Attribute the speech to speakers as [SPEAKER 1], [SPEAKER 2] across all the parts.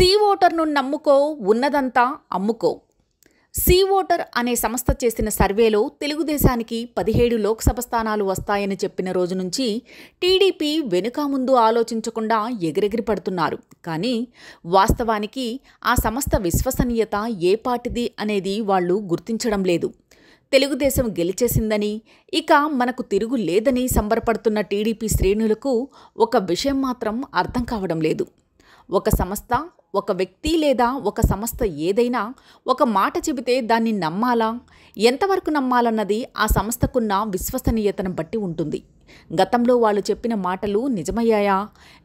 [SPEAKER 1] See ఓటర్ను నమ్ముకో ఉన్నదంతా అమ్ముకో. See voter అనే సంస్థ చేసిన సర్వేలో తెలుగుదేశానికి 17 లోక్సభ స్థానాలు వస్తాయని చెప్పిన రోజు నుంచి టీడీపీ వెనుక ముందు ఆలోచించకుండా ఎగిరెగిరి పడుతున్నారు. కానీ వాస్తవానికి ఆ సంస్థ విశ్వసనీయత ఏ పార్టీది అనేది వాళ్ళు గుర్తించడం లేదు. తెలుగుదేశం గెలిచేసిందని, ఇక మనకు తిరుగు లేదని సంబరపడుతున్న టీడీపీ శ్రేణులకు ఒక విషయం మాత్రం అర్థం కావడం లేదు. ఒక సంస్థ, ఒక వ్యక్తి లేదా ఒక సంస్థ ఏదైనా ఒక మాట చెబితే దాన్ని నమ్మాలా, ఎంతవరకు నమ్మాలన్నది ఆ సంస్థకున్న విశ్వసనీయతను బట్టి ఉంటుంది. గతంలో వాళ్ళు చెప్పిన మాటలు నిజమయ్యాయా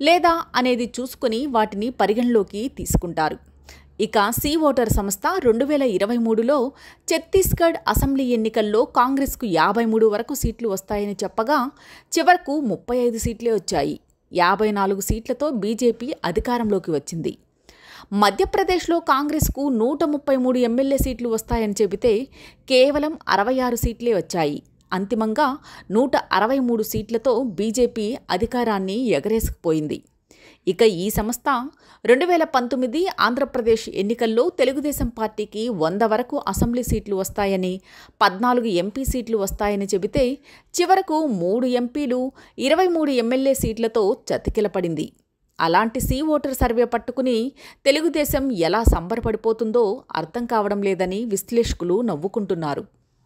[SPEAKER 1] లేదా అనేది చూసుకుని వాటిని పరిగణలోకి తీసుకుంటారు. ఇక సీ ఓటర్ సంస్థ 2023లో ఛత్తీస్గఢ్ అసెంబ్లీ ఎన్నికల్లో కాంగ్రెస్కు 53 వరకు సీట్లు వస్తాయని చెప్పగా చివరకు 35 సీట్లే వచ్చాయి. 54 సీట్లతో బీజేపీ అధికారంలోకి వచ్చింది. మధ్యప్రదేశ్లో కాంగ్రెస్కు 133 ఎమ్మెల్యే సీట్లు వస్తాయని చెబితే కేవలం 66 సీట్లే వచ్చాయి. అంతిమంగా 163 సీట్లతో బీజేపీ అధికారాన్ని ఎగరేసుకుపోయింది. ఇక ఈ సంస్థ 2019 ఆంధ్రప్రదేశ్ ఎన్నికల్లో తెలుగుదేశం పార్టీకి 100 వరకు అసెంబ్లీ సీట్లు వస్తాయని, 14 ఎంపీ సీట్లు వస్తాయని చెబితే చివరకు 3 ఎంపీలు, 23 ఎమ్మెల్యే సీట్లతో చతికిలపడింది. అలాంటి సీ ఓటర్ సర్వే పట్టుకుని తెలుగుదేశం ఎలా సంబరపడిపోతుందో అర్థం కావడం లేదని విశ్లేషకులు నవ్వుకుంటున్నారు.